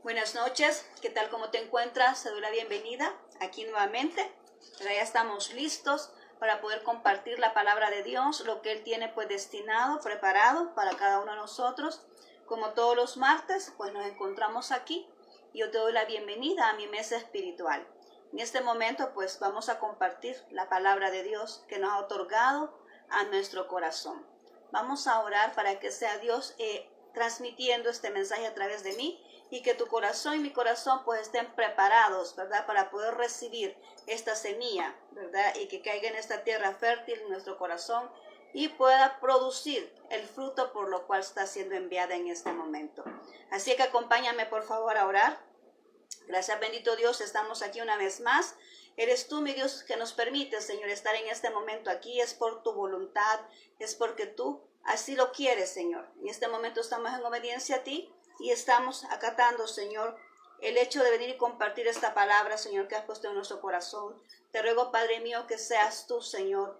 Buenas noches, ¿qué tal? ¿Cómo te encuentras? Te doy la bienvenida aquí nuevamente. Pero ya estamos listos para poder compartir la palabra de Dios, lo que Él tiene pues destinado, preparado para cada uno de nosotros. Como todos los martes, pues nos encontramos aquí y yo te doy la bienvenida a mi mesa espiritual. En este momento pues vamos a compartir la palabra de Dios que nos ha otorgado a nuestro corazón. Vamos a orar para que sea Dios transmitiendo este mensaje a través de mí y que tu corazón y mi corazón pues estén preparados, ¿verdad? Para poder recibir esta semilla, ¿verdad? Y que caiga en esta tierra fértil en nuestro corazón y pueda producir el fruto por lo cual está siendo enviada en este momento. Así que acompáñame por favor a orar. Gracias, bendito Dios, estamos aquí una vez más. Eres tú, mi Dios, que nos permite, Señor, estar en este momento aquí. Es por tu voluntad, es porque tú así lo quieres, Señor. En este momento estamos en obediencia a ti y estamos acatando, Señor, el hecho de venir y compartir esta palabra, Señor, que has puesto en nuestro corazón. Te ruego, Padre mío, que seas tú, Señor,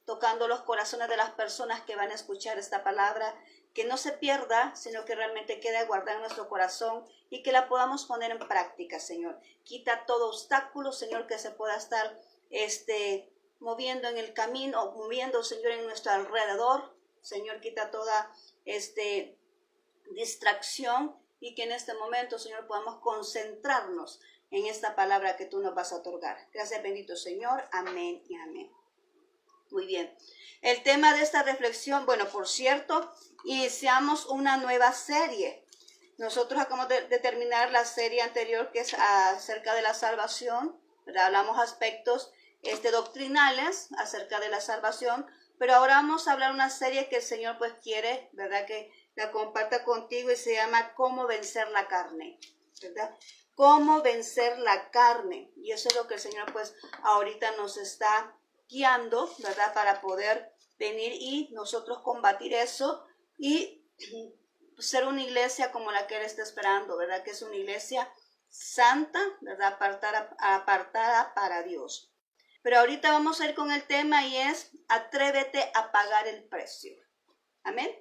tocando los corazones de las personas que van a escuchar esta palabra, que no se pierda, sino que realmente quede guardada en nuestro corazón y que la podamos poner en práctica, Señor. Quita todo obstáculo, Señor, que se pueda estar moviendo en el camino, moviendo, Señor, en nuestro alrededor. Señor, quita toda distracción y que en este momento, Señor, podamos concentrarnos en esta palabra que tú nos vas a otorgar. Gracias, bendito Señor. Amén y amén. Muy bien. El tema de esta reflexión, bueno, por cierto, iniciamos una nueva serie. Nosotros acabamos de terminar la serie anterior que es acerca de la salvación, ¿verdad? Hablamos aspectos doctrinales acerca de la salvación, pero ahora vamos a hablar una serie que el Señor pues quiere, ¿verdad? Que la comparta contigo y se llama Cómo vencer la carne, ¿verdad? Cómo vencer la carne. Y eso es lo que el Señor pues ahorita nos está guiando, ¿verdad? Para poder venir y nosotros combatir eso y ser una iglesia como la que Él está esperando, ¿verdad? Que es una iglesia santa, ¿verdad? Apartada para Dios. Pero ahorita vamos a ir con el tema y es atrévete a pagar el precio. Amén.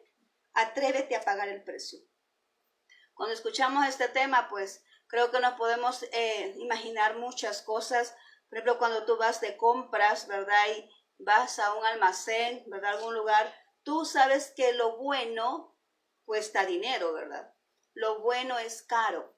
Atrévete a pagar el precio. Cuando escuchamos este tema, pues creo que nos podemos imaginar muchas cosas. Por ejemplo, cuando tú vas de compras, ¿verdad? Y vas a un almacén, ¿verdad? Algún lugar, tú sabes que lo bueno cuesta dinero, ¿verdad? Lo bueno es caro.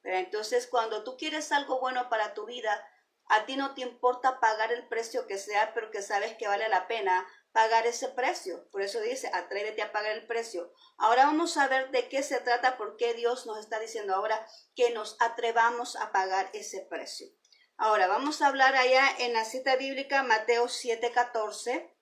¿Verdad? Entonces, cuando tú quieres algo bueno para tu vida, a ti no te importa pagar el precio que sea, pero que sabes que vale la pena pagar ese precio. Por eso dice, atrévete a pagar el precio. Ahora vamos a ver de qué se trata, por qué Dios nos está diciendo ahora que nos atrevamos a pagar ese precio. Ahora vamos a hablar allá en la cita bíblica Mateo 7:14,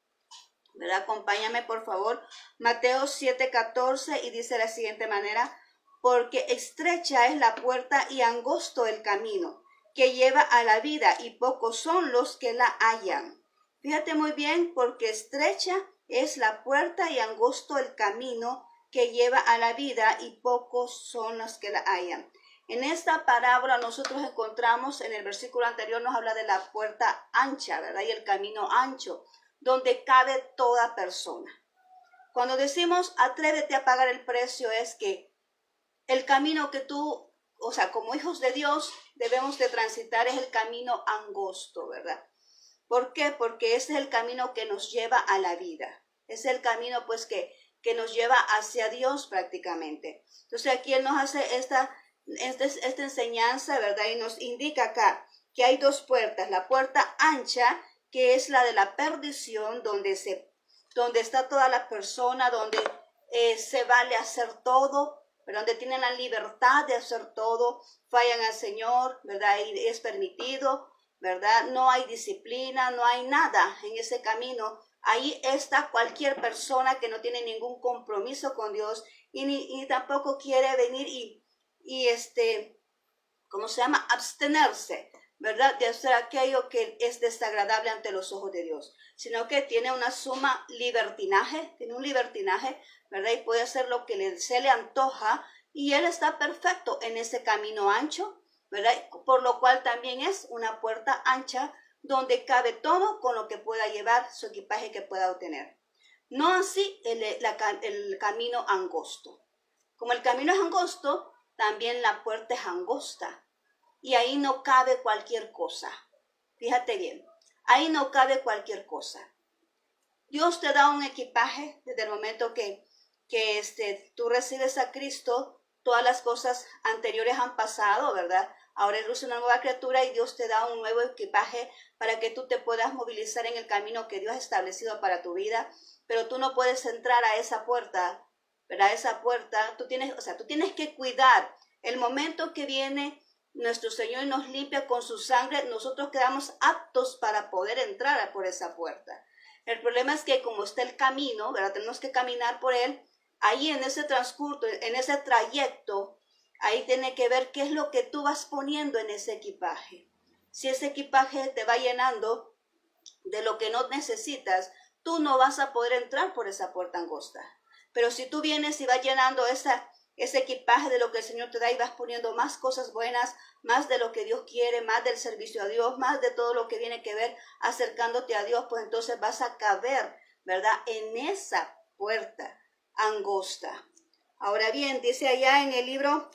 ¿verdad? Acompáñame por favor. Mateo 7:14 y dice de la siguiente manera, porque estrecha es la puerta y angosto el camino que lleva a la vida y pocos son los que la hallan. Fíjate muy bien, porque estrecha es la puerta y angosto el camino que lleva a la vida y pocos son los que la hallan. En esta parábola nosotros encontramos, en el versículo anterior nos habla de la puerta ancha, ¿verdad? Y el camino ancho, donde cabe toda persona. Cuando decimos atrévete a pagar el precio es que el camino que tú, o sea, como hijos de Dios debemos de transitar es el camino angosto, ¿verdad? ¿Por qué? Porque ese es el camino que nos lleva a la vida. Es el camino pues que nos lleva hacia Dios prácticamente. Entonces aquí Él nos hace esta enseñanza, ¿verdad? Y nos indica acá que hay dos puertas. La puerta ancha, que es la de la perdición, donde está toda la persona, donde se vale hacer todo, pero donde tienen la libertad de hacer todo, fallan al Señor, ¿verdad? Y es permitido, ¿verdad? No hay disciplina, no hay nada en ese camino. Ahí está cualquier persona que no tiene ningún compromiso con Dios y ni tampoco quiere venir ¿cómo se llama? Abstenerse, ¿verdad? De hacer aquello que es desagradable ante los ojos de Dios, sino que tiene una suma libertinaje, tiene un libertinaje, ¿verdad? Y puede hacer lo que se le antoja y Él está perfecto en ese camino ancho, ¿verdad? Por lo cual también es una puerta ancha donde cabe todo con lo que pueda llevar, su equipaje que pueda obtener. No así el camino angosto. Como el camino es angosto, también la puerta es angosta y ahí no cabe cualquier cosa. Fíjate bien, ahí no cabe cualquier cosa. Dios te da un equipaje desde el momento que tú recibes a Cristo. Todas las cosas anteriores han pasado, ¿verdad? Ahora eres una nueva criatura y Dios te da un nuevo equipaje para que tú te puedas movilizar en el camino que Dios ha establecido para tu vida. Pero tú no puedes entrar a esa puerta, ¿verdad? Esa puerta, tú tienes que cuidar. El momento que viene nuestro Señor y nos limpia con su sangre, nosotros quedamos aptos para poder entrar por esa puerta. El problema es que como está el camino, ¿verdad? Tenemos que caminar por él. Ahí en ese transcurso, en ese trayecto, ahí tiene que ver qué es lo que tú vas poniendo en ese equipaje. Si ese equipaje te va llenando de lo que no necesitas, tú no vas a poder entrar por esa puerta angosta. Pero si tú vienes y vas llenando ese equipaje de lo que el Señor te da y vas poniendo más cosas buenas, más de lo que Dios quiere, más del servicio a Dios, más de todo lo que tiene que ver acercándote a Dios, pues entonces vas a caber, ¿verdad? En esa puerta angosta. Ahora bien, dice allá en el libro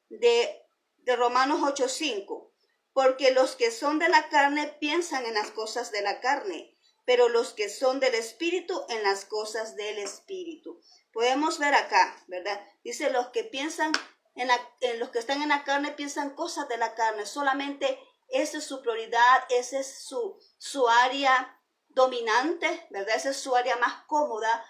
de Romanos 8:5, porque los que son de la carne piensan en las cosas de la carne, pero los que son del Espíritu en las cosas del Espíritu. Podemos ver acá, ¿verdad? Dice los que piensan en los que están en la carne piensan cosas de la carne, solamente esa es su prioridad, esa es su área dominante, ¿verdad? Esa es su área más cómoda,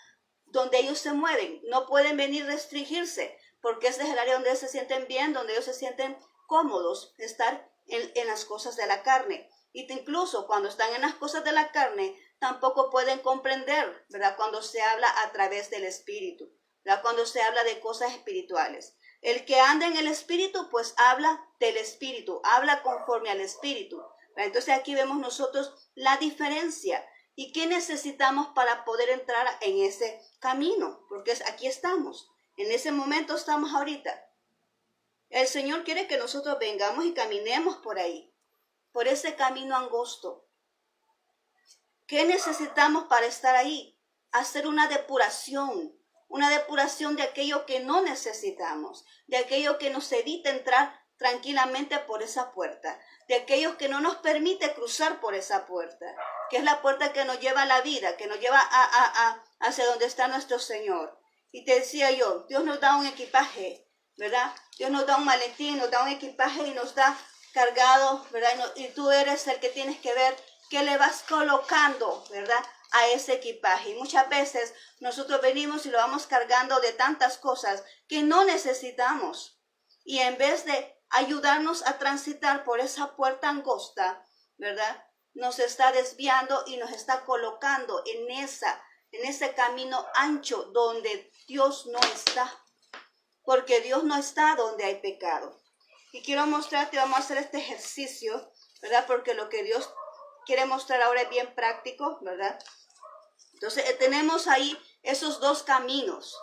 donde ellos se mueven. No pueden venir a restringirse, porque ese es el área donde ellos se sienten bien, donde ellos se sienten cómodos, estar en las cosas de la carne. Y incluso cuando están en las cosas de la carne, tampoco pueden comprender, ¿verdad? Cuando se habla a través del Espíritu, ¿verdad? Cuando se habla de cosas espirituales. El que anda en el Espíritu, pues habla del Espíritu, habla conforme al Espíritu, ¿verdad? Entonces aquí vemos nosotros la diferencia. ¿Y qué necesitamos para poder entrar en ese camino? Porque aquí estamos, en ese momento estamos ahorita. El Señor quiere que nosotros vengamos y caminemos por ahí, por ese camino angosto. ¿Qué necesitamos para estar ahí? Hacer una depuración de aquello que no necesitamos, de aquello que nos evita entrar tranquilamente por esa puerta, de aquellos que no nos permite cruzar por esa puerta, que es la puerta que nos lleva a la vida, que nos lleva hacia donde está nuestro Señor. Y te decía yo, Dios nos da un equipaje, ¿verdad? Dios nos da un maletín, nos da un equipaje y nos da cargado, ¿verdad? Y tú eres el que tienes que ver qué le vas colocando, ¿verdad? A ese equipaje. Y muchas veces nosotros venimos y lo vamos cargando de tantas cosas que no necesitamos. Y en vez de ayudarnos a transitar por esa puerta angosta, ¿verdad? Nos está desviando y nos está colocando en ese camino ancho donde Dios no está. Porque Dios no está donde hay pecado. Y quiero mostrarte, vamos a hacer este ejercicio, ¿verdad? Porque lo que Dios quiere mostrar ahora es bien práctico, ¿verdad? Entonces tenemos ahí esos dos caminos.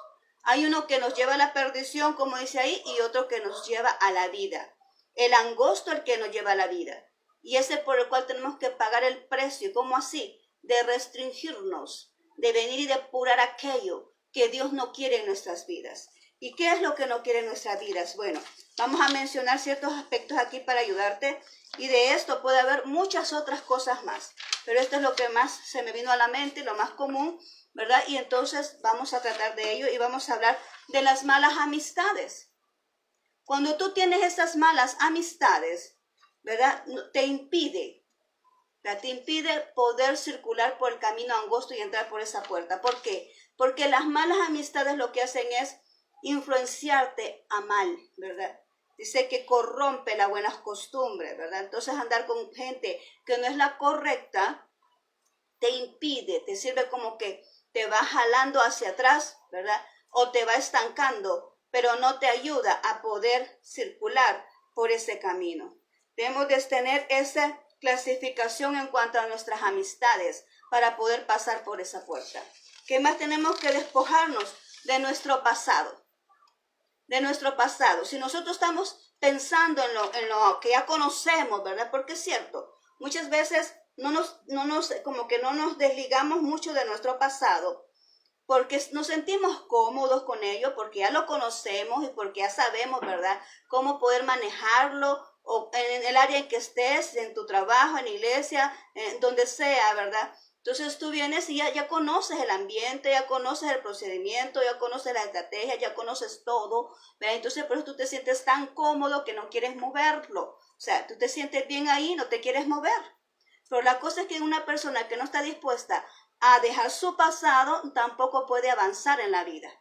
Hay uno que nos lleva a la perdición, como dice ahí, y otro que nos lleva a la vida. El angosto el que nos lleva a la vida. Y ese por el cual tenemos que pagar el precio. ¿Cómo así? De restringirnos, de venir y depurar aquello que Dios no quiere en nuestras vidas. ¿Y qué es lo que no quiere en nuestras vidas? Bueno, vamos a mencionar ciertos aspectos aquí para ayudarte. Y de esto puede haber muchas otras cosas más. Pero esto es lo que más se me vino a la mente, lo más común, ¿verdad? Y entonces vamos a tratar de ello y vamos a hablar de las malas amistades. Cuando tú tienes esas malas amistades, ¿verdad? Te impide poder circular por el camino angosto y entrar por esa puerta. ¿Por qué? Porque las malas amistades lo que hacen es influenciarte a mal, ¿verdad? Dice que corrompe las buenas costumbres, ¿verdad? Entonces andar con gente que no es la correcta te impide, te sirve como que te va jalando hacia atrás, ¿verdad? O te va estancando, pero no te ayuda a poder circular por ese camino. Debemos de tener esa clasificación en cuanto a nuestras amistades para poder pasar por esa puerta. ¿Qué más? Tenemos que despojarnos de nuestro pasado. De nuestro pasado. Si nosotros estamos pensando en lo que ya conocemos, ¿verdad? Porque es cierto, muchas veces como que no nos desligamos mucho de nuestro pasado. porque nos sentimos cómodos con ello, porque ya lo conocemos y porque ya sabemos, ¿verdad?, cómo poder manejarlo, o en el área en que estés, en tu trabajo, en la iglesia, en donde sea, ¿verdad? Entonces tú vienes y ya conoces el ambiente, ya conoces el procedimiento, ya conoces la estrategia, ya conoces todo, ¿verdad? Entonces por eso tú te sientes tan cómodo que no quieres moverlo. O sea, tú te sientes bien ahí, no te quieres mover. Pero la cosa es que una persona que no está dispuesta a dejar su pasado tampoco puede avanzar en la vida.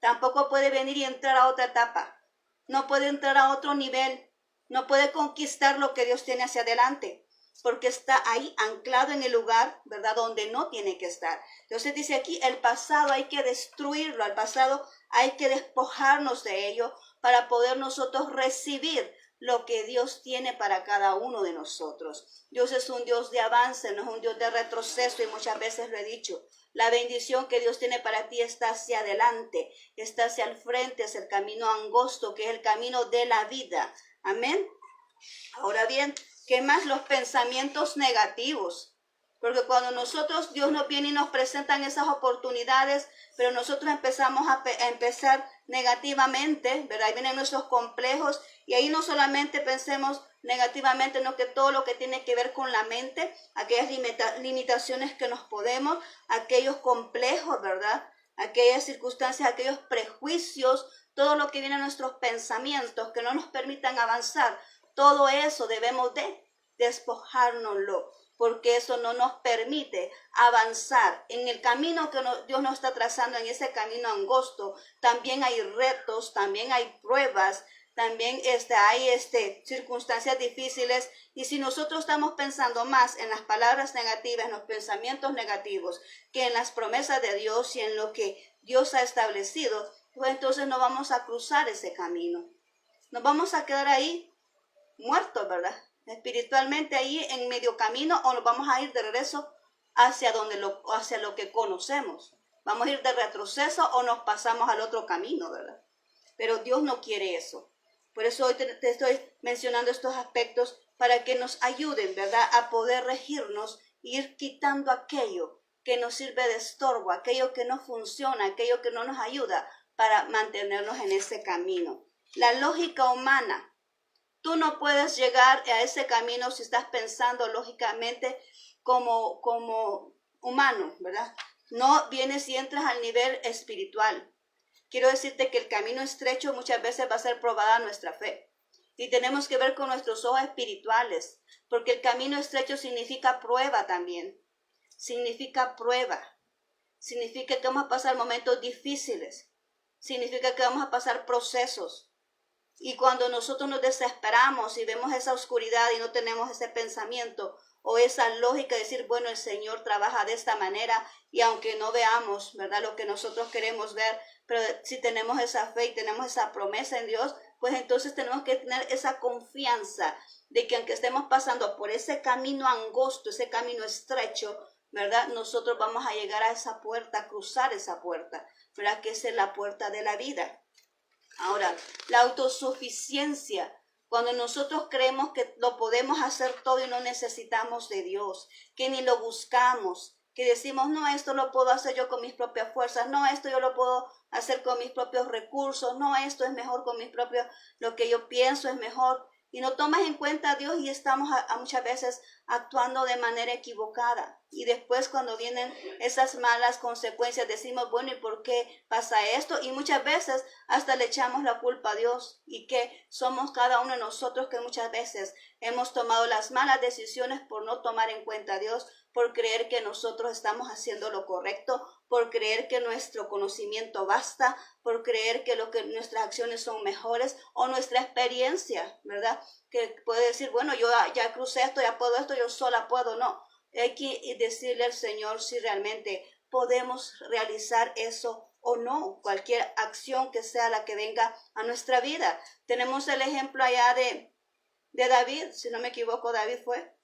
Tampoco puede venir y entrar a otra etapa. No puede entrar a otro nivel. No puede conquistar lo que Dios tiene hacia adelante, porque está ahí anclado en el lugar, ¿verdad?, donde no tiene que estar. Entonces dice aquí, el pasado hay que destruirlo, al pasado hay que despojarnos de ello para poder nosotros recibir lo que Dios tiene para cada uno de nosotros. Dios es un Dios de avance, no es un Dios de retroceso, y muchas veces lo he dicho. La bendición que Dios tiene para ti está hacia adelante, está hacia el frente, es el camino angosto, que es el camino de la vida. Amén. Ahora bien, ¿qué más? Los pensamientos negativos. Porque cuando Dios nos viene y nos presentan esas oportunidades, pero nosotros empezamos a empezar negativamente, ¿verdad? Ahí vienen nuestros complejos, y ahí no solamente pensemos negativamente, no, que todo lo que tiene que ver con la mente, aquellas limitaciones que nos podemos, aquellos complejos, ¿verdad?, aquellas circunstancias, aquellos prejuicios, todo lo que viene a nuestros pensamientos que no nos permitan avanzar, todo eso debemos de despojárnoslo, porque eso no nos permite avanzar en el camino que Dios nos está trazando, en ese camino angosto. También hay retos, también hay pruebas, también hay circunstancias difíciles, y si nosotros estamos pensando más en las palabras negativas, en los pensamientos negativos, que en las promesas de Dios y en lo que Dios ha establecido, pues entonces no vamos a cruzar ese camino. Nos vamos a quedar ahí muertos, ¿verdad?, espiritualmente ahí en medio camino, o nos vamos a ir de regreso hacia lo que conocemos. Vamos a ir de retroceso o nos pasamos al otro camino, ¿verdad? Pero Dios no quiere eso. Por eso hoy te estoy mencionando estos aspectos para que nos ayuden, ¿verdad?, a poder regirnos, ir quitando aquello que nos sirve de estorbo, aquello que no funciona, aquello que no nos ayuda para mantenernos en ese camino. La lógica humana. Tú no puedes llegar a ese camino si estás pensando lógicamente como humano, ¿verdad? No vienes y entras al nivel espiritual. Quiero decirte que el camino estrecho muchas veces va a ser probada nuestra fe. Y tenemos que ver con nuestros ojos espirituales, porque el camino estrecho significa prueba también. Significa prueba. Significa que vamos a pasar momentos difíciles. Significa que vamos a pasar procesos. Y cuando nosotros nos desesperamos y vemos esa oscuridad y no tenemos ese pensamiento o esa lógica de decir, bueno, el Señor trabaja de esta manera, y aunque no veamos, ¿verdad?, lo que nosotros queremos ver, pero si tenemos esa fe y tenemos esa promesa en Dios, pues entonces tenemos que tener esa confianza de que aunque estemos pasando por ese camino angosto, ese camino estrecho, ¿verdad?, nosotros vamos a llegar a esa puerta, a cruzar esa puerta, ¿verdad?, que esa es la puerta de la vida. Ahora, la autosuficiencia, cuando nosotros creemos que lo podemos hacer todo y no necesitamos de Dios, que ni lo buscamos, que decimos, no, esto lo puedo hacer yo con mis propias fuerzas, no, esto yo lo puedo hacer con mis propios recursos, no, esto es mejor con mis propios, lo que yo pienso es mejor, y no tomas en cuenta a Dios, y estamos muchas veces actuando de manera equivocada. Y después, cuando vienen esas malas consecuencias, decimos, bueno, ¿y por qué pasa esto? Y muchas veces hasta le echamos la culpa a Dios, y que somos cada uno de nosotros que muchas veces hemos tomado las malas decisiones por no tomar en cuenta a Dios, por creer que nosotros estamos haciendo lo correcto, por creer que nuestro conocimiento basta, por creer que nuestras acciones son mejores, o nuestra experiencia, ¿verdad?, que puede decir, bueno, yo ya crucé esto, ya puedo esto, yo sola puedo. No, hay que decirle al Señor si realmente podemos realizar eso o no, cualquier acción que sea la que venga a nuestra vida. Tenemos el ejemplo allá de David, si no me equivoco, David fue,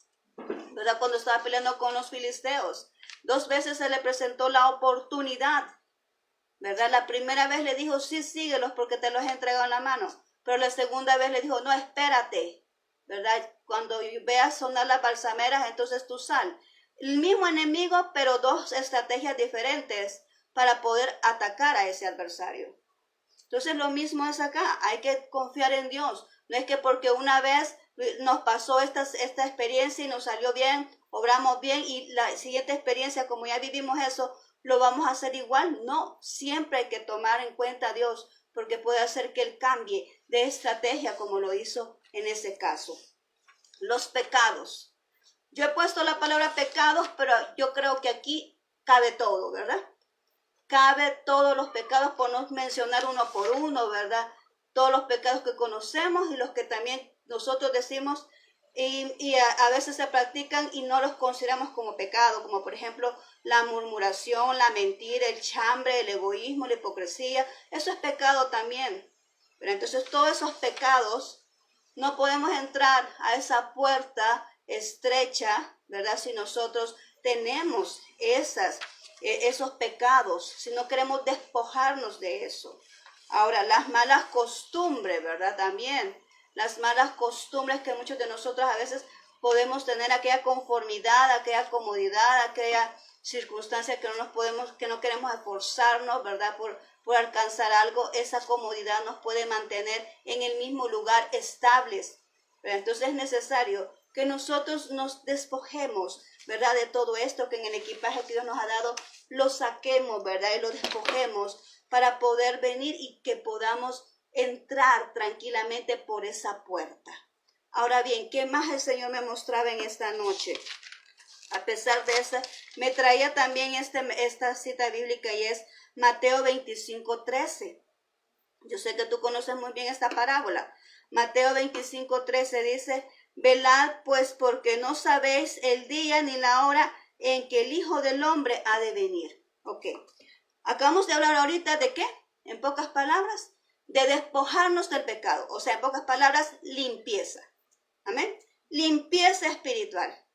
¿verdad?, cuando estaba peleando con los filisteos. 2 veces se le presentó la oportunidad, ¿verdad? La primera vez le dijo, sí, síguelos porque te los he entregado en la mano. Pero la segunda vez le dijo, no, espérate, ¿verdad? Cuando veas sonar las balsameras, entonces tú sal. El mismo enemigo, pero 2 estrategias diferentes. para poder atacar a ese adversario. Entonces lo mismo es acá, hay que confiar en Dios. No es que porque una vez nos pasó esta experiencia y nos salió bien, obramos bien y la siguiente experiencia, como ya vivimos eso, lo vamos a hacer igual. No, siempre hay que tomar en cuenta a Dios porque puede hacer que Él cambie de estrategia como lo hizo en ese caso. Los pecados. Yo he puesto la palabra pecados, pero yo creo que aquí cabe todo, ¿verdad? Cabe todos los pecados, por no mencionar uno por uno, ¿verdad? Todos los pecados que conocemos y los que también nosotros decimos y a veces se practican y no los consideramos como pecado, como por ejemplo la murmuración, la mentira, el chambre, el egoísmo, la hipocresía. Eso es pecado también. Pero entonces todos esos pecados no podemos entrar a esa puerta estrecha, ¿verdad? Si nosotros tenemos esos pecados, si no queremos despojarnos de eso. Ahora, las malas costumbres, ¿verdad? También las malas costumbres que muchos de nosotros a veces podemos tener, aquella conformidad, aquella comodidad, aquella circunstancia que no queremos esforzarnos, ¿verdad? Por alcanzar algo, esa comodidad nos puede mantener en el mismo lugar estables. Pero entonces es necesario que nosotros nos despojemos, ¿verdad? De todo esto que en el equipaje que Dios nos ha dado, lo saquemos, ¿verdad? Y lo despojemos para poder venir y que podamos entrar tranquilamente por esa puerta. Ahora bien, ¿qué más el Señor me mostraba en esta noche? A pesar de eso, me traía también esta cita bíblica y es Mateo 25:13. Yo sé que tú conoces muy bien esta parábola. Mateo 25:13 dice, velad pues porque no sabéis el día ni la hora en que el Hijo del Hombre ha de venir. Ok. Acabamos de hablar ahorita de ¿qué? En pocas palabras, de despojarnos del pecado. O sea, en pocas palabras, limpieza. Amén. Limpieza espiritual.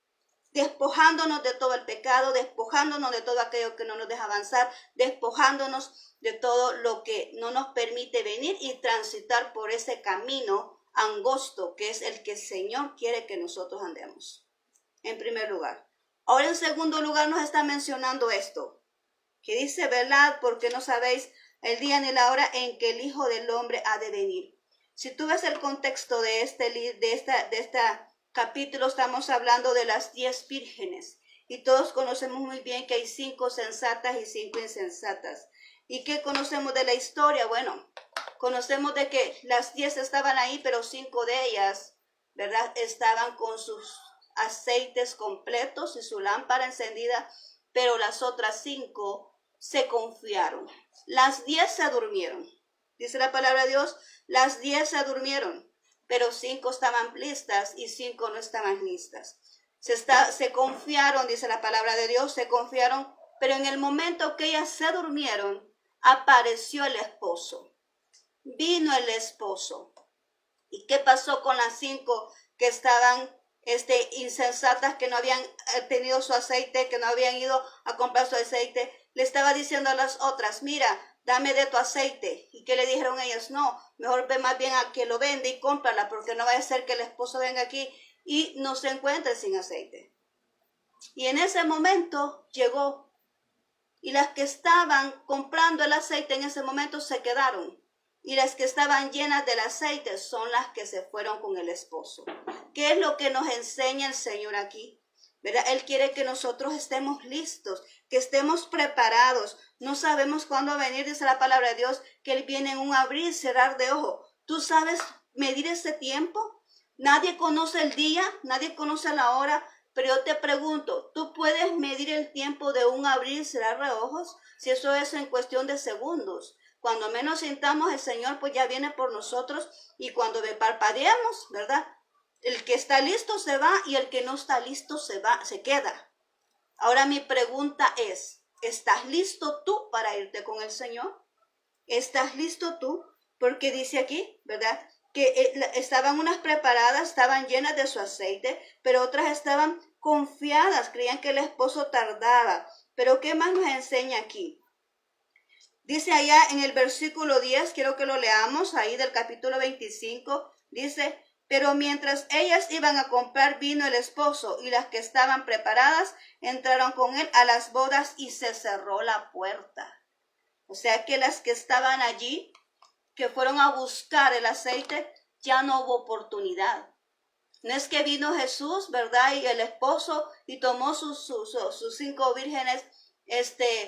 Despojándonos de todo el pecado, despojándonos de todo aquello que no nos deja avanzar, despojándonos de todo lo que no nos permite venir y transitar por ese camino angosto que es el que el Señor quiere que nosotros andemos. En primer lugar. Ahora en segundo lugar nos está mencionando esto, que dice, velad porque no sabéis el día ni la hora en que el Hijo del Hombre ha de venir. Si tú ves el contexto de esta capítulo, estamos hablando de las 10 vírgenes y todos conocemos muy bien que hay 5 sensatas y 5 insensatas. ¿Y qué conocemos de la historia? Bueno, conocemos de que las 10 estaban ahí, pero 5 de ellas, ¿verdad? Estaban con sus aceites completos y su lámpara encendida, pero las otras 5 se confiaron. Las 10 se durmieron. Dice la palabra de Dios, las 10 se durmieron, pero 5 estaban listas y 5 no estaban listas. Se confiaron, dice la palabra de Dios, se confiaron, pero en el momento que ellas se durmieron, apareció el esposo. Vino el esposo. ¿Y qué pasó con las 5 que estaban insensatas, que no habían tenido su aceite, que no habían ido a comprar su aceite? Le estaba diciendo a las otras, mira, dame de tu aceite. ¿Y qué le dijeron ellas? No, mejor ve más bien a que lo vende y cómprala, porque no vaya a ser que el esposo venga aquí y no se encuentre sin aceite. Y en ese momento llegó, y las que estaban comprando el aceite en ese momento se quedaron, y las que estaban llenas del aceite son las que se fueron con el esposo. ¿Qué es lo que nos enseña el Señor aquí? ¿Verdad? Él quiere que nosotros estemos listos, que estemos preparados. No sabemos cuándo venir, dice la palabra de Dios, que Él viene en un abrir y cerrar de ojo. ¿Tú sabes medir ese tiempo? Nadie conoce el día, nadie conoce la hora, pero yo te pregunto, ¿tú puedes medir el tiempo de un abrir y cerrar de ojos? Si eso es en cuestión de segundos. Cuando menos sintamos, el Señor pues ya viene por nosotros, y cuando parpadeamos, ¿verdad? El que está listo se va y el que no está listo se queda. Ahora mi pregunta es, ¿estás listo tú para irte con el Señor? ¿Estás listo tú? Porque dice aquí, ¿verdad? Que estaban unas preparadas, estaban llenas de su aceite, pero otras estaban confiadas, creían que el esposo tardaba. Pero ¿qué más nos enseña aquí? Dice allá en el versículo 10, quiero que lo leamos, ahí del capítulo 25, dice, pero mientras ellas iban a comprar vino el esposo y las que estaban preparadas entraron con él a las bodas y se cerró la puerta. O sea que las que estaban allí, que fueron a buscar el aceite, ya no hubo oportunidad. No es que vino Jesús, ¿verdad? Y el esposo y tomó sus 5 vírgenes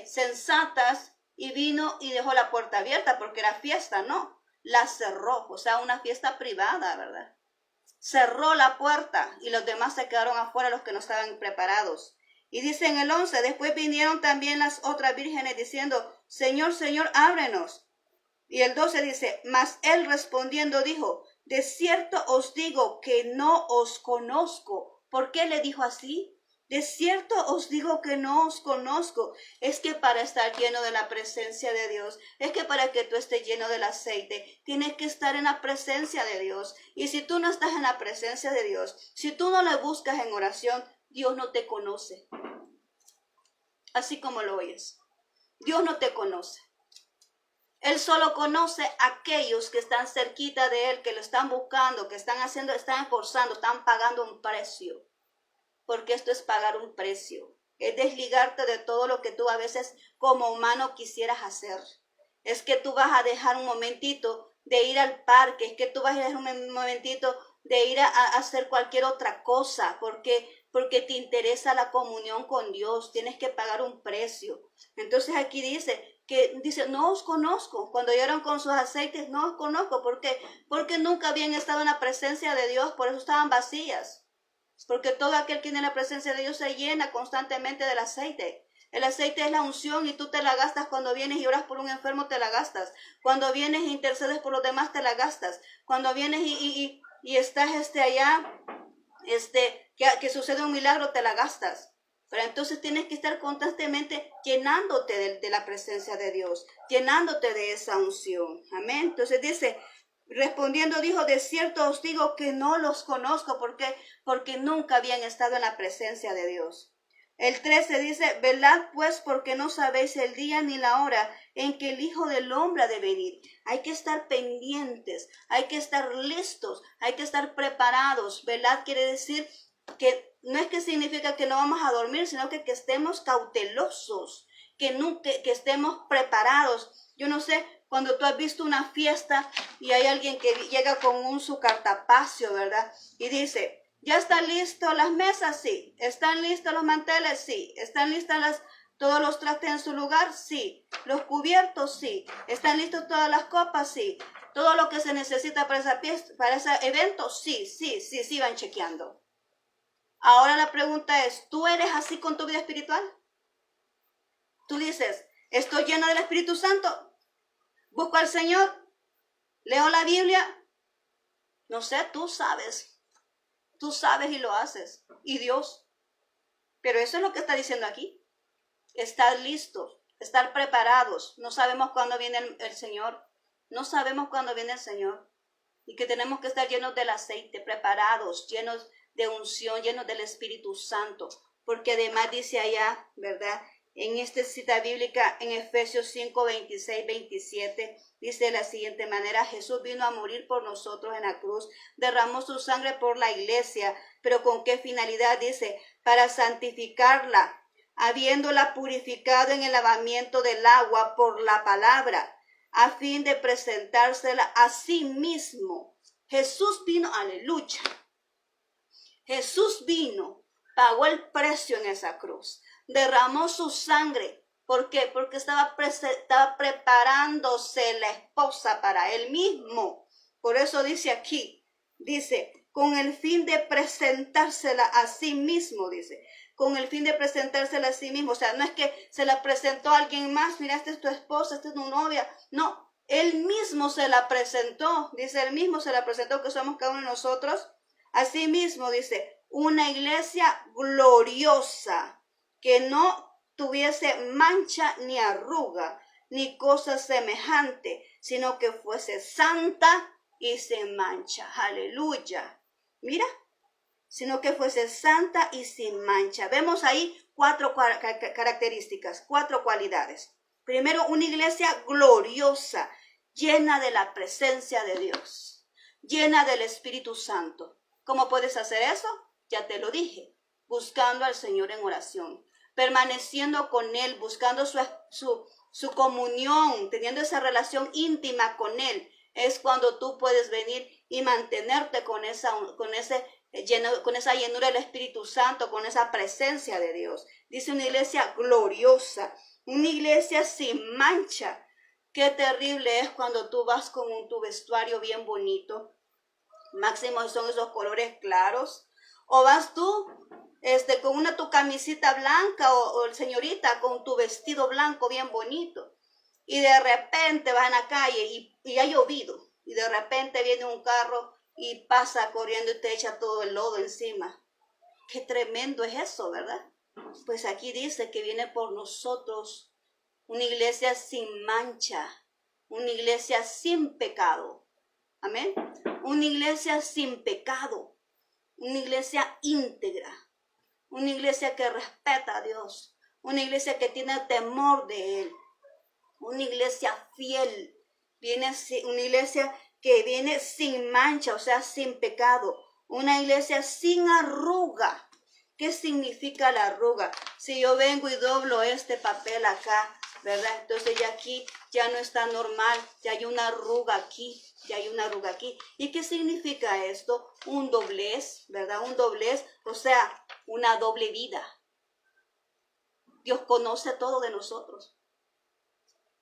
sensatas y vino y dejó la puerta abierta porque era fiesta, no. La cerró, o sea, una fiesta privada, ¿verdad? Cerró la puerta y los demás se quedaron afuera, los que no estaban preparados. Y dice en el 11, después vinieron también las otras vírgenes diciendo, Señor, Señor, ábrenos. Y el 12 dice, mas él respondiendo dijo, de cierto os digo que no os conozco. ¿Por qué le dijo así? De cierto os digo que no os conozco. Es que para estar lleno de la presencia de Dios, es que para que tú estés lleno del aceite, tienes que estar en la presencia de Dios. Y si tú no estás en la presencia de Dios, si tú no le buscas en oración, Dios no te conoce. Así como lo oyes. Dios no te conoce. Él solo conoce a aquellos que están cerquita de Él, que lo están buscando, que están haciendo, están esforzando, están pagando un precio. Porque esto es pagar un precio. Es desligarte de todo lo que tú a veces como humano quisieras hacer. Es que tú vas a dejar un momentito de ir al parque, es que tú vas a dejar un momentito de ir a hacer cualquier otra cosa, porque te interesa la comunión con Dios, tienes que pagar un precio. Entonces aquí dice, no os conozco. Cuando llegaron con sus aceites, no os conozco. ¿Por qué? Porque nunca habían estado en la presencia de Dios, por eso estaban vacías. Porque todo aquel que tiene la presencia de Dios se llena constantemente del aceite. El aceite es la unción y tú te la gastas cuando vienes y oras por un enfermo, te la gastas. Cuando vienes e intercedes por los demás, te la gastas. Cuando vienes y estás allá, que sucede un milagro, te la gastas. Pero entonces tienes que estar constantemente llenándote de la presencia de Dios, llenándote de esa unción. Amén. Entonces dice, respondiendo dijo, de cierto os digo que no los conozco. ¿Por qué? Porque nunca habían estado en la presencia de Dios. El 13 dice, velad pues porque no sabéis el día ni la hora en que el Hijo del Hombre ha de venir. Hay que estar pendientes, hay que estar listos, hay que estar preparados. Velad quiere decir que no es que significa que no vamos a dormir, sino que estemos cautelosos, que estemos preparados. Yo no sé, cuando tú has visto una fiesta y hay alguien que llega con su cartapacio, ¿verdad? Y dice, ¿ya están listos las mesas? Sí. ¿Están listos los manteles? Sí. ¿Están listas todos los trastes en su lugar? Sí. ¿Los cubiertos? Sí. ¿Están listos todas las copas? Sí. ¿Todo lo que se necesita para ese evento? Sí, van chequeando. Ahora la pregunta es, ¿tú eres así con tu vida espiritual? Tú dices, ¿estoy llena del Espíritu Santo? ¿Busco al Señor? ¿Leo la Biblia? No sé, tú sabes. Tú sabes y lo haces. Y Dios. Pero eso es lo que está diciendo aquí. Estar listos, estar preparados. No sabemos cuándo viene el Señor. No sabemos cuándo viene el Señor. Y que tenemos que estar llenos del aceite, preparados, llenos de unción, llenos del Espíritu Santo. Porque además dice allá, ¿verdad? En esta cita bíblica, en Efesios 5, 26, 27, dice de la siguiente manera, Jesús vino a morir por nosotros en la cruz, derramó su sangre por la iglesia, pero ¿con qué finalidad? Dice, para santificarla, habiéndola purificado en el lavamiento del agua por la palabra, a fin de presentársela a sí mismo. Jesús vino, aleluya. Jesús vino, pagó el precio en esa cruz, derramó su sangre. ¿Por qué? Porque estaba preparándose la esposa para él mismo. Por eso dice aquí, dice, con el fin de presentársela a sí mismo, dice, con el fin de presentársela a sí mismo. O sea, no es que se la presentó a alguien más, mira, esta es tu esposa, esta es tu novia. No, él mismo se la presentó, dice, él mismo se la presentó, que somos cada uno de nosotros. Así mismo, dice, una iglesia gloriosa, que no tuviese mancha ni arruga, ni cosa semejante, sino que fuese santa y sin mancha. Aleluya. Mira, sino que fuese santa y sin mancha. Vemos ahí 4 características, 4 cualidades. Primero, una iglesia gloriosa, llena de la presencia de Dios, llena del Espíritu Santo. ¿Cómo puedes hacer eso? Ya te lo dije, buscando al Señor en oración, permaneciendo con Él, buscando su su comunión, teniendo esa relación íntima con Él, es cuando tú puedes venir y mantenerte con esa llenura del Espíritu Santo, con esa presencia de Dios. Dice una iglesia gloriosa, una iglesia sin mancha. Qué terrible es cuando tú vas con tu vestuario bien bonito, máximo son esos colores claros, o vas tú con tu camisita blanca o señorita con tu vestido blanco bien bonito, y de repente vas en la calle y ha llovido, y de repente viene un carro y pasa corriendo y te echa todo el lodo encima. Qué tremendo es eso, ¿verdad? Pues aquí dice que viene por nosotros una iglesia sin mancha, una iglesia sin pecado. Amén. Una iglesia sin pecado, una iglesia íntegra, una iglesia que respeta a Dios, una iglesia que tiene temor de Él, una iglesia fiel, una iglesia que viene sin mancha, o sea, sin pecado, una iglesia sin arruga. ¿Qué significa la arruga? Si yo vengo y doblo este papel acá, ¿verdad? Entonces ya aquí ya no está normal, ya hay una arruga aquí, ya hay una arruga aquí. ¿Y qué significa esto? Un doblez, ¿verdad? Un doblez, o sea, una doble vida. Dios conoce todo de nosotros.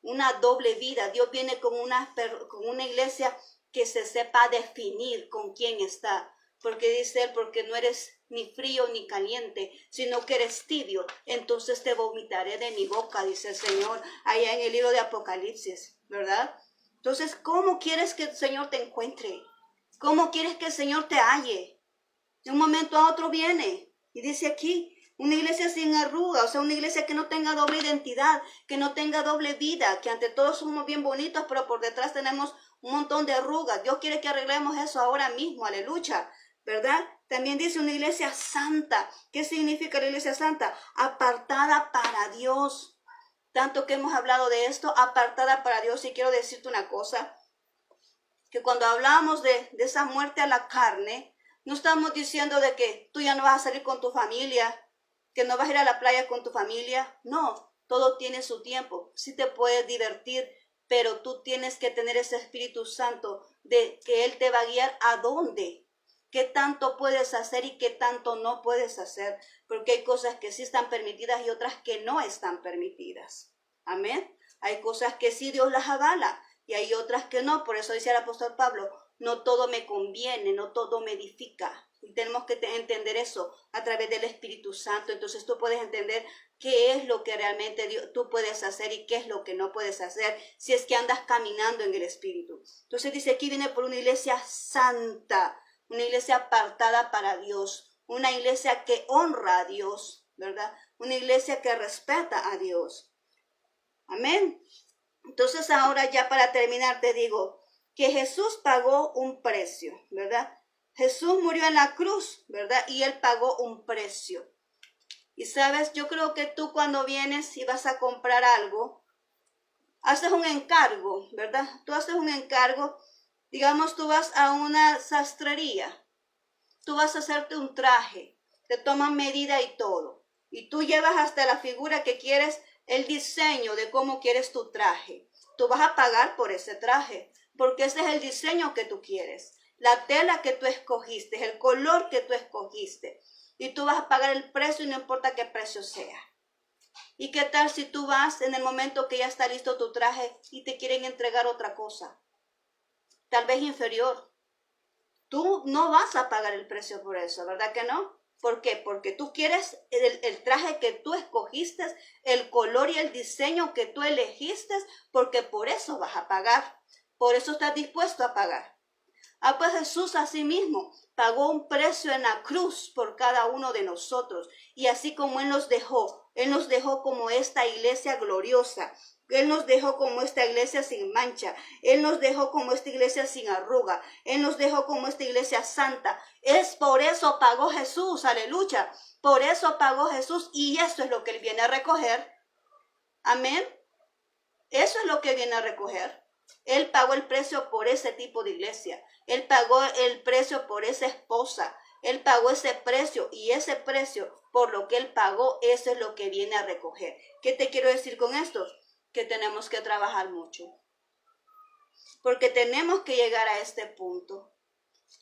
Una doble vida. Dios viene con una iglesia que se sepa definir con quién está. Porque dice Él, porque no eres ni frío ni caliente, sino que eres tibio, entonces te vomitaré de mi boca, dice el Señor, allá en el libro de Apocalipsis, ¿verdad? Entonces, ¿cómo quieres que el Señor te encuentre? ¿Cómo quieres que el Señor te halle? De un momento a otro viene, y dice aquí, una iglesia sin arruga, o sea, una iglesia que no tenga doble identidad, que no tenga doble vida, que ante todos somos bien bonitos, pero por detrás tenemos un montón de arrugas. Dios quiere que arreglemos eso ahora mismo, aleluya, ¿verdad? También dice una iglesia santa. ¿Qué significa la iglesia santa? Apartada para Dios. Tanto que hemos hablado de esto, apartada para Dios. Y quiero decirte una cosa, que cuando hablamos de esa muerte a la carne, no estamos diciendo de que tú ya no vas a salir con tu familia, que no vas a ir a la playa con tu familia. No, todo tiene su tiempo. Sí te puedes divertir, pero tú tienes que tener ese Espíritu Santo de que Él te va a guiar a dónde. ¿Qué tanto puedes hacer y qué tanto no puedes hacer? Porque hay cosas que sí están permitidas y otras que no están permitidas. Amén. Hay cosas que sí Dios las avala y hay otras que no. Por eso dice el apóstol Pablo, no todo me conviene, no todo me edifica. Y tenemos que entender eso a través del Espíritu Santo. Entonces tú puedes entender qué es lo que realmente tú puedes hacer y qué es lo que no puedes hacer si es que andas caminando en el Espíritu. Entonces dice, aquí viene por una iglesia santa, una iglesia apartada para Dios, una iglesia que honra a Dios, ¿verdad? Una iglesia que respeta a Dios. Amén. Entonces ahora ya para terminar te digo que Jesús pagó un precio, ¿verdad? Jesús murió en la cruz, ¿verdad? Y Él pagó un precio. Y sabes, yo creo que tú cuando vienes y vas a comprar algo, haces un encargo, ¿verdad? Tú haces un encargo. Digamos, tú vas a una sastrería, tú vas a hacerte un traje, te toman medida y todo, y tú llevas hasta la figura que quieres, el diseño de cómo quieres tu traje. Tú vas a pagar por ese traje, porque ese es el diseño que tú quieres, la tela que tú escogiste, el color que tú escogiste, y tú vas a pagar el precio y no importa qué precio sea. ¿Y qué tal si tú vas en el momento que ya está listo tu traje y te quieren entregar otra cosa? Tal vez inferior. Tú no vas a pagar el precio por eso, ¿verdad que no? ¿Por qué? Porque tú quieres el traje que tú escogiste, el color y el diseño que tú elegiste, porque por eso vas a pagar. Por eso estás dispuesto a pagar. Pues Jesús asimismo pagó un precio en la cruz por cada uno de nosotros. Y así como Él nos dejó como esta iglesia gloriosa. Él nos dejó como esta iglesia sin mancha. Él nos dejó como esta iglesia sin arruga. Él nos dejó como esta iglesia santa. Es por eso pagó Jesús, aleluya. Por eso pagó Jesús y eso es lo que Él viene a recoger. Amén. Eso es lo que viene a recoger. Él pagó el precio por ese tipo de iglesia. Él pagó el precio por esa esposa. Él pagó ese precio y ese precio por lo que Él pagó, eso es lo que viene a recoger. ¿Qué te quiero decir con esto? que tenemos que trabajar mucho. Porque tenemos que llegar a este punto.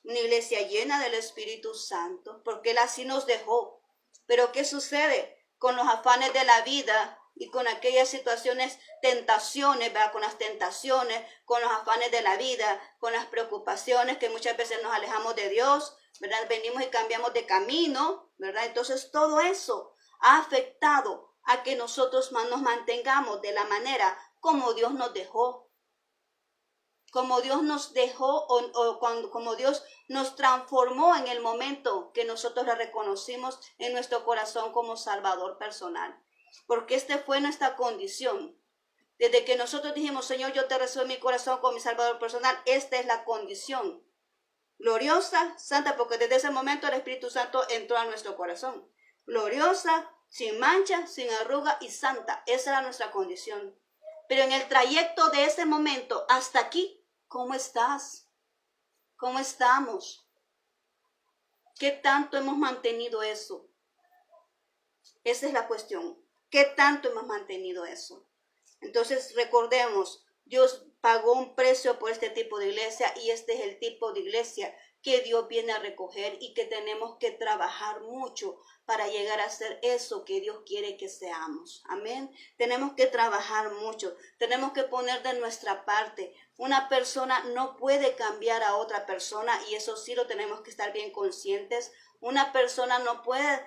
Una iglesia llena del Espíritu Santo, porque Él así nos dejó. Pero ¿qué sucede? Con los afanes de la vida y con aquellas situaciones, tentaciones, ¿verdad? Con las tentaciones, con los afanes de la vida, con las preocupaciones que muchas veces nos alejamos de Dios, ¿verdad? Venimos y cambiamos de camino, ¿verdad? Entonces todo eso ha afectado a que nosotros nos mantengamos de la manera como Dios nos dejó. Como Dios nos dejó como Dios nos transformó en el momento que nosotros le reconocimos en nuestro corazón como Salvador personal. Porque esta fue nuestra condición. Desde que nosotros dijimos, Señor, yo te recibo en mi corazón como mi Salvador personal, esta es la condición. Gloriosa, santa, porque desde ese momento el Espíritu Santo entró a nuestro corazón. Gloriosa, sin mancha, sin arruga y santa. Esa era nuestra condición. Pero en el trayecto de ese momento hasta aquí, ¿cómo estás? ¿Cómo estamos? ¿Qué tanto hemos mantenido eso? Esa es la cuestión. ¿Qué tanto hemos mantenido eso? Entonces recordemos, Dios pagó un precio por este tipo de iglesia y este es el tipo de iglesia que Dios viene a recoger y que tenemos que trabajar mucho para llegar a ser eso que Dios quiere que seamos. Amén. Tenemos que trabajar mucho, tenemos que poner de nuestra parte. Una persona no puede cambiar a otra persona y eso sí lo tenemos que estar bien conscientes. Una persona no puede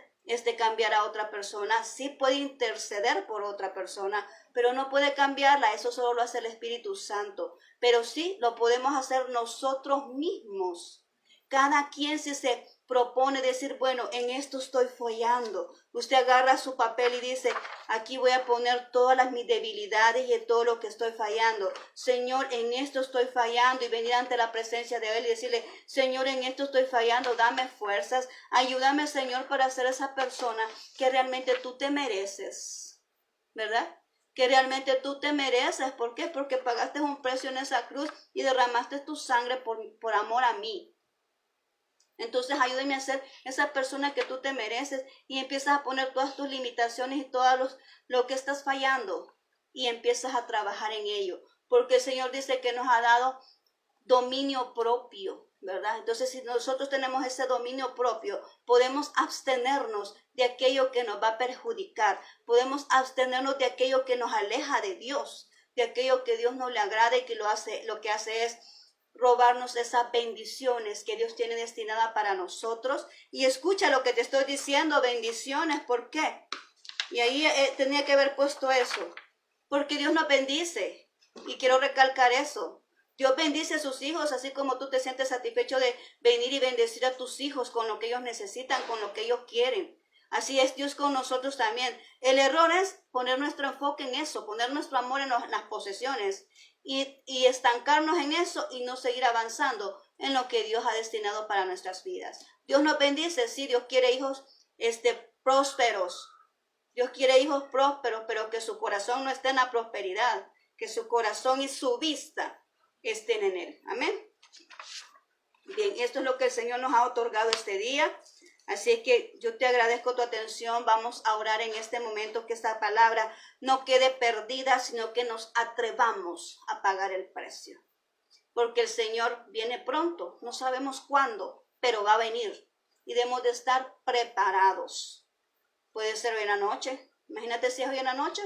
cambiar a otra persona, sí puede interceder por otra persona, pero no puede cambiarla, eso solo lo hace el Espíritu Santo, pero sí lo podemos hacer nosotros mismos. Cada quien si se propone decir, bueno, en esto estoy fallando. Usted agarra su papel y dice, aquí voy a poner todas mis debilidades y todo lo que estoy fallando. Señor, en esto estoy fallando y venir ante la presencia de Él y decirle, Señor, en esto estoy fallando, dame fuerzas. Ayúdame, Señor, para ser esa persona que realmente tú te mereces, ¿verdad? Que realmente tú te mereces. ¿Por qué? Porque pagaste un precio en esa cruz y derramaste tu sangre por amor a mí. Entonces ayúdame a ser esa persona que tú te mereces y empiezas a poner todas tus limitaciones y todo lo que estás fallando y empiezas a trabajar en ello. Porque el Señor dice que nos ha dado dominio propio, ¿verdad? Entonces si nosotros tenemos ese dominio propio, podemos abstenernos de aquello que nos va a perjudicar. Podemos abstenernos de aquello que nos aleja de Dios, de aquello que Dios no le agrada y que lo que hace es robarnos esas bendiciones que Dios tiene destinada para nosotros. Y escucha lo que te estoy diciendo, bendiciones, ¿por qué? Y ahí tenía que haber puesto eso, porque Dios nos bendice, y quiero recalcar eso. Dios bendice a sus hijos, así como tú te sientes satisfecho de venir y bendecir a tus hijos con lo que ellos necesitan, con lo que ellos quieren. Así es Dios con nosotros también. El error es poner nuestro enfoque en eso, poner nuestro amor en las posesiones y estancarnos en eso y no seguir avanzando en lo que Dios ha destinado para nuestras vidas. Dios nos bendice, sí, Dios quiere hijos prósperos. Dios quiere hijos prósperos, pero que su corazón no esté en la prosperidad, que su corazón y su vista estén en Él. Amén. Bien, esto es lo que el Señor nos ha otorgado este día. Así es que yo te agradezco tu atención. Vamos a orar en este momento que esta palabra no quede perdida, sino que nos atrevamos a pagar el precio. Porque el Señor viene pronto, no sabemos cuándo, pero va a venir y debemos de estar preparados. Puede ser hoy en la noche. Imagínate si es hoy en la noche.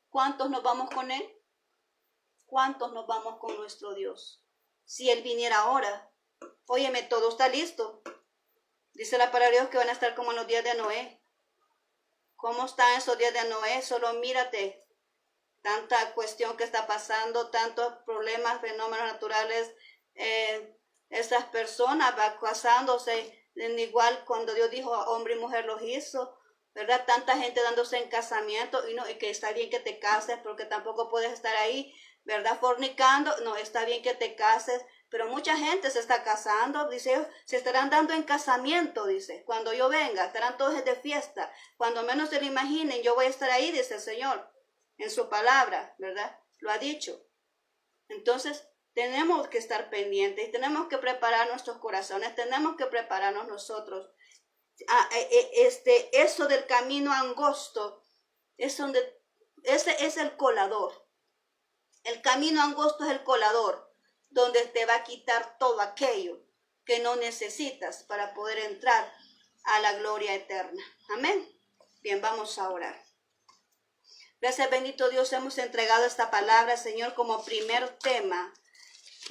¿Cuántos nos vamos con Él? ¿Cuántos nos vamos con nuestro Dios? Si Él viniera ahora, óyeme, todo está listo. Dice la palabra de Dios que van a estar como en los días de Noé. ¿Cómo están esos días de Noé? Solo mírate. Tanta cuestión que está pasando, tantos problemas, fenómenos naturales. Esas personas van casándose. Igual cuando Dios dijo a hombre y mujer los hizo. ¿Verdad? Tanta gente dándose en casamiento. Y que está bien que te cases porque tampoco puedes estar ahí, ¿verdad? Fornicando. No, está bien que te cases. Pero mucha gente se está casando, dice, se estarán dando en casamiento, dice. Cuando yo venga, estarán todos de fiesta. Cuando menos se lo imaginen, yo voy a estar ahí, dice el Señor, en su palabra, ¿verdad? Lo ha dicho. Entonces, tenemos que estar pendientes, tenemos que preparar nuestros corazones, tenemos que prepararnos nosotros. Eso del camino angosto es donde Ese es el colador. El camino angosto es el colador, donde te va a quitar todo aquello que no necesitas para poder entrar a la gloria eterna. Amén. Bien, vamos a orar. Gracias, bendito Dios, hemos entregado esta palabra, Señor, como primer tema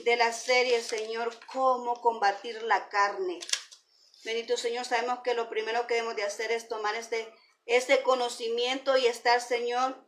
de la serie, Señor, cómo combatir la carne. Bendito Señor, sabemos que lo primero que debemos de hacer es tomar este conocimiento y estar, Señor,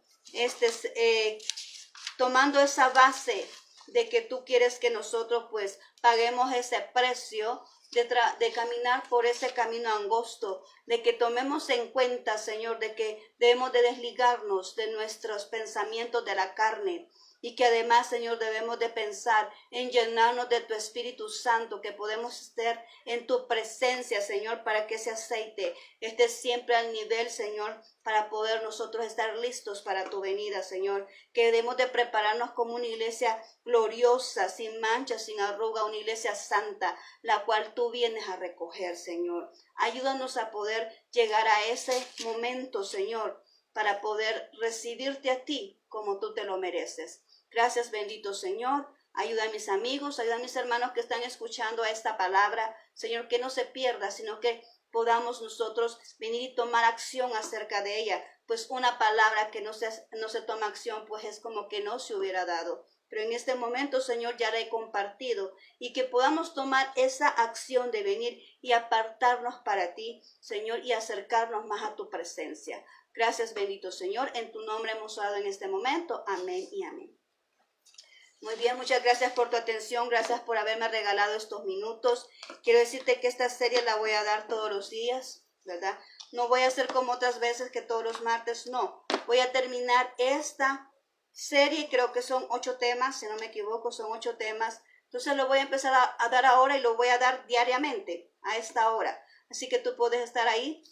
tomando esa base de que tú quieres que nosotros pues paguemos ese precio de caminar por ese camino angosto, de que tomemos en cuenta, Señor, de que debemos de desligarnos de nuestros pensamientos de la carne, y que además, Señor, debemos de pensar en llenarnos de tu Espíritu Santo, que podemos estar en tu presencia, Señor, para que ese aceite esté siempre al nivel, Señor, para poder nosotros estar listos para tu venida, Señor. Que debemos de prepararnos como una iglesia gloriosa, sin mancha, sin arruga, una iglesia santa, la cual tú vienes a recoger, Señor. Ayúdanos a poder llegar a ese momento, Señor, para poder recibirte a ti como tú te lo mereces. Gracias, bendito Señor. Ayuda a mis amigos, ayuda a mis hermanos que están escuchando a esta palabra. Señor, que no se pierda, sino que podamos nosotros venir y tomar acción acerca de ella. Pues una palabra que no se toma acción, pues es como que no se hubiera dado. Pero en este momento, Señor, ya la he compartido, y que podamos tomar esa acción de venir y apartarnos para ti, Señor, y acercarnos más a tu presencia. Gracias, bendito Señor. En tu nombre hemos orado en este momento. Amén y amén. Muy bien, muchas gracias por tu atención, gracias por haberme regalado estos minutos. Quiero decirte que esta serie la voy a dar todos los días, ¿verdad? No voy a hacer como otras veces que todos los martes, no. Voy a terminar esta serie, creo que son 8 temas, si no me equivoco, son 8 temas. Entonces lo voy a empezar a dar ahora y lo voy a dar diariamente a esta hora. Así que tú puedes estar ahí,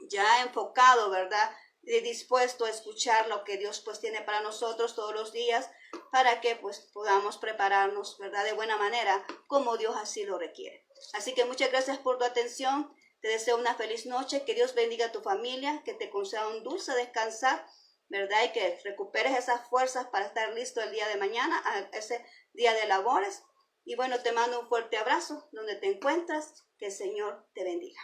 ya enfocado, ¿verdad? Dispuesto a escuchar lo que Dios pues tiene para nosotros todos los días, para que pues podamos prepararnos, ¿verdad? De buena manera, como Dios así lo requiere. Así que muchas gracias por tu atención. Te deseo una feliz noche, que Dios bendiga a tu familia, que te conceda un dulce descansar, ¿verdad? Y que recuperes esas fuerzas para estar listo el día de mañana, ese día de labores. Y bueno, te mando un fuerte abrazo donde te encuentras. Que el Señor te bendiga.